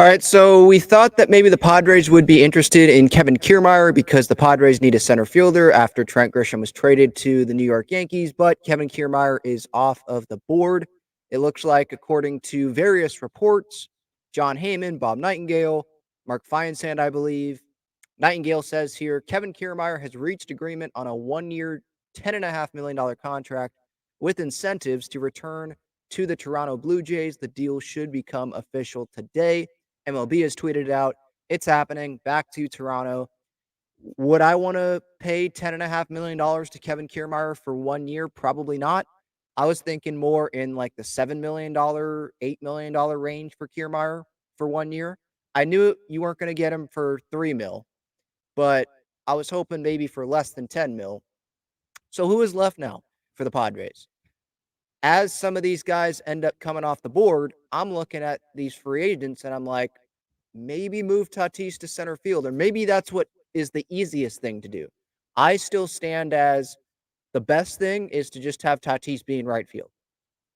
All right, so we thought that maybe the Padres would be interested in Kevin Kiermaier because the Padres need a center fielder after Trent Grisham was traded to the New York Yankees, but Kevin Kiermaier is off of the board. It looks like, according to various reports, John Heyman, Bob Nightingale, Mark Feinsand, I believe. Nightingale says here Kevin Kiermaier has reached agreement on a 1-year, $10.5 million contract with incentives to return to the Toronto Blue Jays. The deal should become official today. MLB has tweeted out, it's happening, back to Toronto. Would I want to pay $10.5 million to Kevin Kiermaier for 1 year? Probably not. I was thinking more in like the $7 million, $8 million range for Kiermaier for 1 year. I knew you weren't going to get him for 3 mil, but I was hoping maybe for less than 10 mil. So who is left now for the Padres? As some of these guys end up coming off the board, I'm looking at these free agents and I'm like, maybe move Tatis to center field, or maybe that's what is the easiest thing to do. I still stand as the best thing is to just have Tatis be in right field.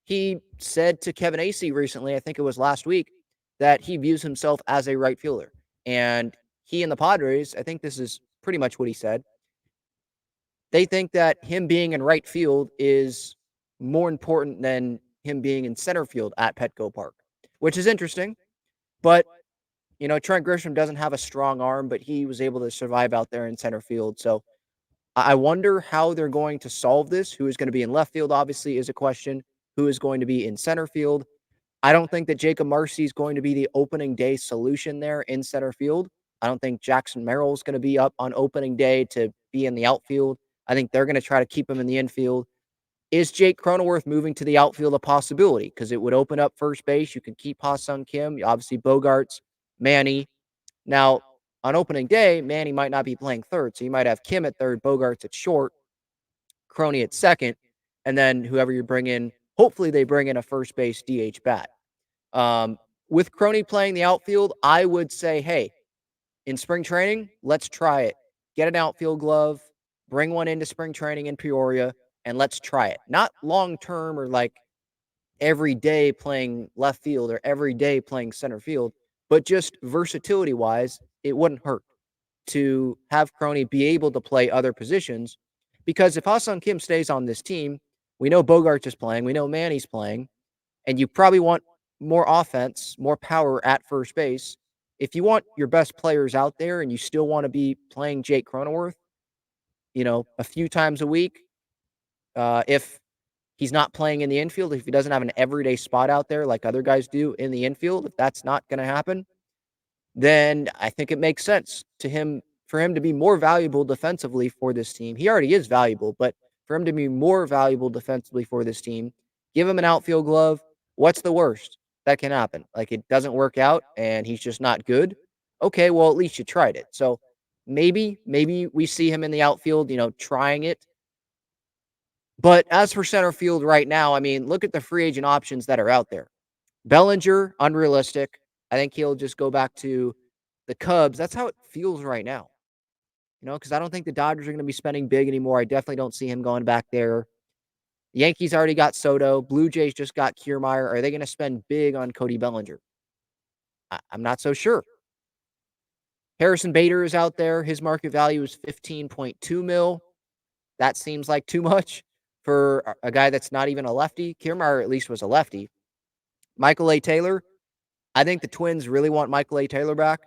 He said to Kevin Acee recently, I think it was last week, that he views himself as a right fielder. And he and the Padres, I think this is pretty much what he said. They think that him being in right field is more important than him being in center field at Petco Park, which is interesting. But, Trent Grisham doesn't have a strong arm, but he was able to survive out there in center field. So I wonder how they're going to solve this. Who is going to be in left field, obviously, is a question. Who is going to be in center field? I don't think that Jacob Marcy is going to be the opening day solution there in center field. I don't think Jackson Merrill is going to be up on opening day to be in the outfield. I think they're going to try to keep him in the infield. Is Jake Cronenworth moving to the outfield a possibility? Because it would open up first base. You could keep Ha-Sung Kim, obviously Bogarts, Manny. Now, on opening day, Manny might not be playing third, so you might have Kim at third, Bogarts at short, Croney at second, and then whoever you bring in, hopefully they bring in a first base DH bat. With Croney playing the outfield, I would say, hey, in spring training, let's try it. Get an outfield glove, bring one into spring training in Peoria, and let's try it. Not long term or like every day playing left field or every day playing center field, but just versatility wise, it wouldn't hurt to have Croney be able to play other positions. Because if Ha-Sung Kim stays on this team, we know Bogarts is playing, we know Manny's playing, and you probably want more offense, more power at first base. If you want your best players out there and you still want to be playing Jake Cronenworth, a few times a week, if he's not playing in the infield, if he doesn't have an everyday spot out there like other guys do in the infield, if that's not going to happen, then I think it makes sense for him to be more valuable defensively for this team. He already is valuable, but for him to be more valuable defensively for this team, give him an outfield glove. What's the worst that can happen? Like it doesn't work out and he's just not good. Okay, well, at least you tried it. So maybe we see him in the outfield, trying it. But as for center field right now, I mean, look at the free agent options that are out there. Bellinger, unrealistic. I think he'll just go back to the Cubs. That's how it feels right now. Because I don't think the Dodgers are going to be spending big anymore. I definitely don't see him going back there. The Yankees already got Soto. Blue Jays just got Kiermaier. Are they going to spend big on Cody Bellinger? I'm not so sure. Harrison Bader is out there. His market value is 15.2 mil. That seems like too much for a guy that's not even a lefty. Kiermaier at least was a lefty. Michael A. Taylor, I think the Twins really want Michael A. Taylor back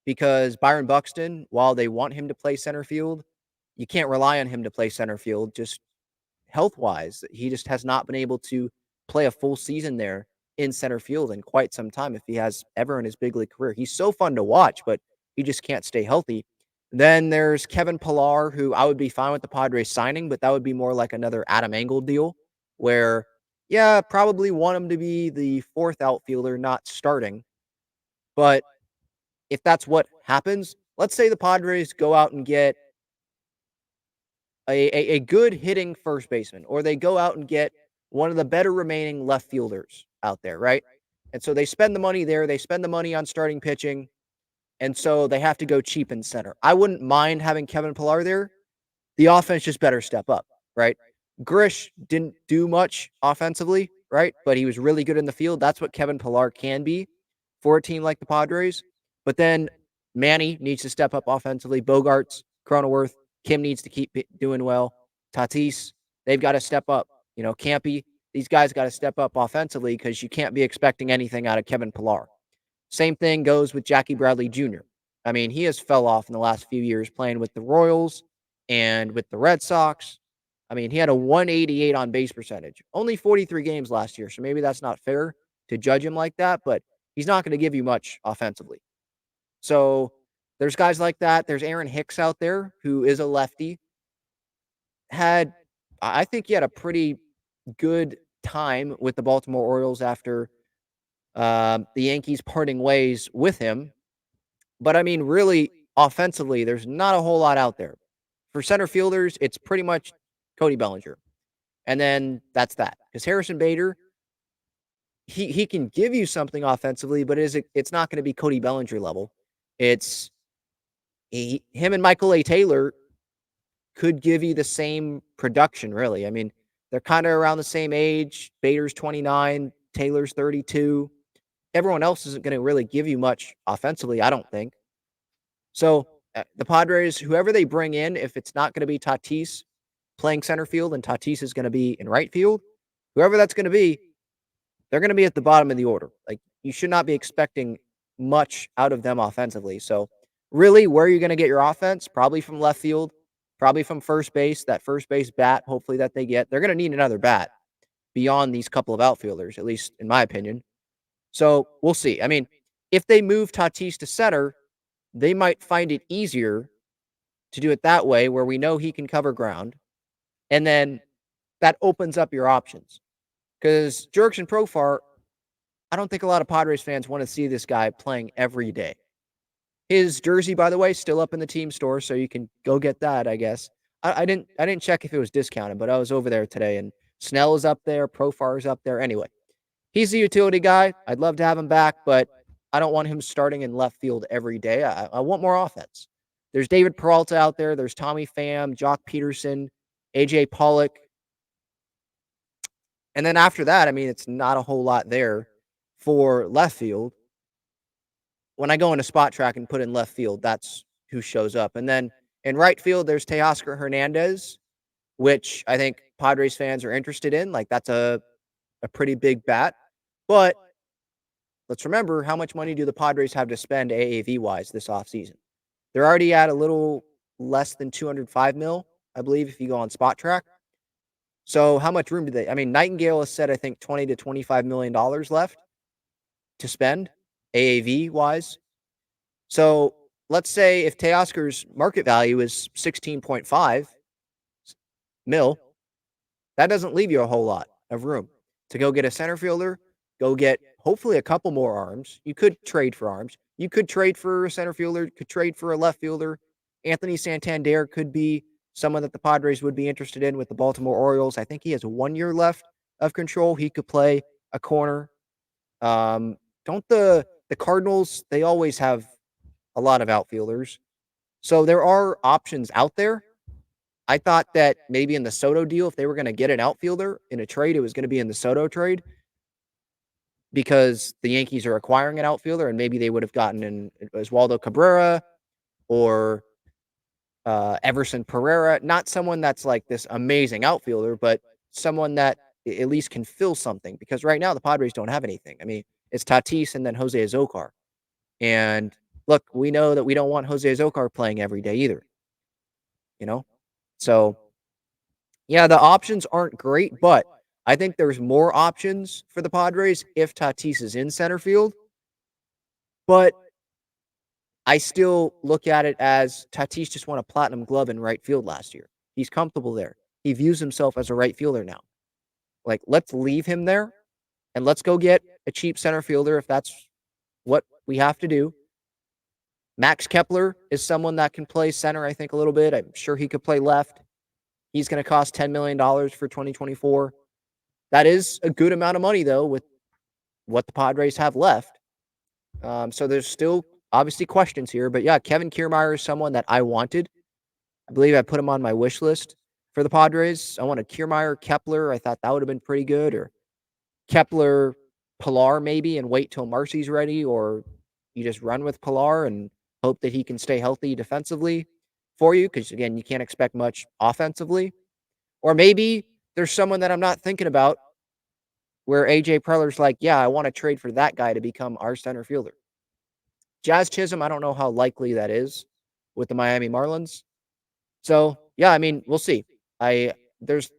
because Byron Buxton, while they want him to play center field, you can't rely on him to play center field just health-wise. He just has not been able to play a full season there in center field in quite some time if he has ever in his big league career. He's so fun to watch, but he just can't stay healthy. Then there's Kevin Pillar, who I would be fine with the Padres signing, but that would be more like another Adam Engel deal where, yeah, probably want him to be the fourth outfielder, not starting. But if that's what happens, let's say the Padres go out and get a good hitting first baseman, or they go out and get one of the better remaining left fielders out there, right? And so they spend the money there. They spend the money on starting pitching. And so they have to go cheap in center. I wouldn't mind having Kevin Pillar there. The offense just better step up, right? Grish didn't do much offensively, right? But he was really good in the field. That's what Kevin Pillar can be for a team like the Padres. But then Manny needs to step up offensively. Bogarts, Cronenworth, Kim needs to keep doing well. Tatis, they've got to step up. Campy, these guys got to step up offensively because you can't be expecting anything out of Kevin Pillar. Same thing goes with Jackie Bradley Jr. I mean, he has fell off in the last few years playing with the Royals and with the Red Sox. I mean, he had a 188 on base percentage, only 43 games last year. So maybe that's not fair to judge him like that, but he's not going to give you much offensively. So there's guys like that. There's Aaron Hicks out there who is a lefty. I think he had a pretty good time with the Baltimore Orioles after the Yankees parting ways with him. But I mean, really, offensively, there's not a whole lot out there. For center fielders, it's pretty much Cody Bellinger. And then that's that. Because Harrison Bader, he can give you something offensively, but it's not going to be Cody Bellinger level. It's him and Michael A. Taylor could give you the same production, really. I mean, they're kind of around the same age. Bader's 29, Taylor's 32. Everyone else isn't going to really give you much offensively, I don't think. So the Padres, whoever they bring in, if it's not going to be Tatis playing center field and Tatis is going to be in right field, whoever that's going to be, they're going to be at the bottom of the order. Like, you should not be expecting much out of them offensively. So really, where are you going to get your offense? Probably from left field, probably from first base, that first base bat, hopefully that they get. They're going to need another bat beyond these couple of outfielders, at least in my opinion. So we'll see. I mean, if they move Tatis to center, they might find it easier to do it that way where we know he can cover ground. And then that opens up your options. Because Jurickson Profar, I don't think a lot of Padres fans want to see this guy playing every day. His jersey, by the way, still up in the team store, so you can go get that, I guess. I didn't check if it was discounted, but I was over there today, and Snell is up there, Profar is up there. Anyway, he's the utility guy. I'd love to have him back, but I don't want him starting in left field every day. I want more offense. There's David Peralta out there. There's Tommy Pham, Jock Peterson, AJ Pollock. And then after that, I mean, it's not a whole lot there for left field. When I go into Spot Track and put in left field, that's who shows up. And then in right field, there's Teoscar Hernandez, which I think Padres fans are interested in. Like, that's a pretty big bat. But let's remember, how much money do the Padres have to spend AAV-wise this offseason? They're already at a little less than $205 million, I believe, if you go on Spot Track. So how much room do they? I mean, Nightingale has said, I think, $20 to $25 million left to spend AAV-wise. So let's say if Teoscar's market value is 16.5 mil, that doesn't leave you a whole lot of room to go get a center fielder, go get hopefully a couple more arms. You could trade for arms. You could trade for a center fielder, could trade for a left fielder. Anthony Santander could be someone that the Padres would be interested in with the Baltimore Orioles. I think he has 1 year left of control. He could play a corner. Don't the Cardinals, they always have a lot of outfielders. So there are options out there. I thought that maybe in the Soto deal, if they were going to get an outfielder in a trade, it was going to be in the Soto trade because the Yankees are acquiring an outfielder, and maybe they would have gotten in Oswaldo Cabrera or Everson Pereira. Not someone that's like this amazing outfielder, but someone that at least can fill something, because right now the Padres don't have anything. I mean, it's Tatis and then Jose Azocar. And look, we know that we don't want Jose Azocar playing every day either. So yeah, the options aren't great, but I think there's more options for the Padres if Tatis is in center field. But I still look at it as Tatis just won a platinum glove in right field last year. He's comfortable there. He views himself as a right fielder now. Like, let's leave him there and let's go get a cheap center fielder if that's what we have to do. Max Kepler is someone that can play center, I think, a little bit. I'm sure he could play left. He's going to cost $10 million for 2024. That is a good amount of money, though, with what the Padres have left. So there's still obviously questions here. But yeah, Kevin Kiermaier is someone that I wanted. I believe I put him on my wish list for the Padres. I wanted Kiermaier, Kepler. I thought that would have been pretty good. Or Kepler, Pilar maybe and wait till Marcy's ready, or you just run with Pilar and hope that he can stay healthy defensively for you, because again, you can't expect much offensively. Or maybe there's someone that I'm not thinking about where AJ Preller's like, yeah, I want to trade for that guy to become our center fielder. Jazz Chisholm, I don't know how likely that is with the Miami Marlins. So yeah, I mean, we'll see. I there's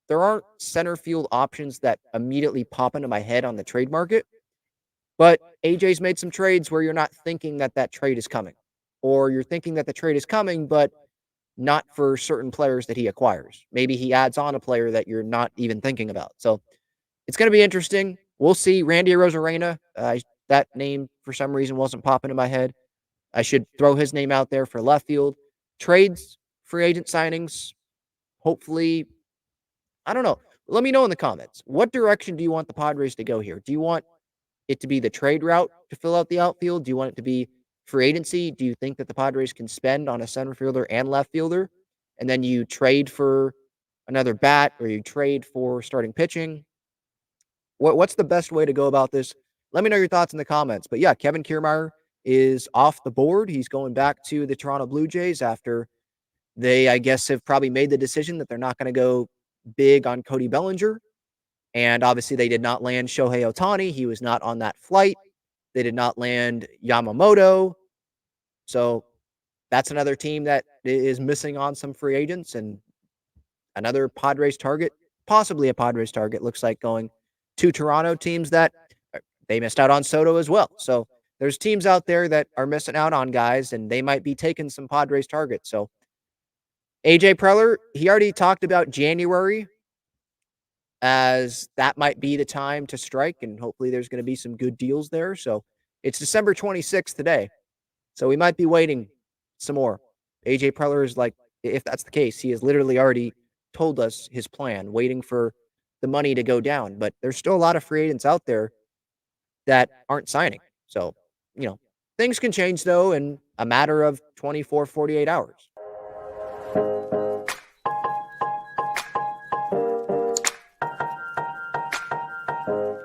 there aren't center field options that immediately pop into my head on the trade market, but AJ's made some trades where you're not thinking that that trade is coming, or you're thinking that the trade is coming, but not for certain players that he acquires. Maybe he adds on a player that you're not even thinking about. So it's going to be interesting. We'll see. Randy Rosarena, that name for some reason wasn't popping in my head. I should throw his name out there for left field. Trades, free agent signings. Hopefully, I don't know. Let me know in the comments. What direction do you want the Padres to go here? Do you want it to be the trade route to fill out the outfield? Do you want it to be free agency? Do you think that the Padres can spend on a center fielder and left fielder? And then you trade for another bat, or you trade for starting pitching? What's the best way to go about this? Let me know your thoughts in the comments. But yeah, Kevin Kiermaier is off the board. He's going back to the Toronto Blue Jays after they, I guess, have probably made the decision that they're not going to go big on Cody Bellinger. And obviously, they did not land Shohei Ohtani. He was not on that flight. They did not land Yamamoto. So that's another team that is missing on some free agents, and another Padres target, possibly a Padres target, looks like going to Toronto. Teams that they missed out on Soto as well. So there's teams out there that are missing out on guys, and they might be taking some Padres targets. So AJ Preller, he already talked about January as that might be the time to strike, and hopefully there's going to be some good deals there. So it's December 26th today. So we might be waiting some more. AJ Preller is like, if that's the case, he has literally already told us his plan, waiting for the money to go down. But there's still a lot of free agents out there that aren't signing. So, things can change though in a matter of 24, 48 hours.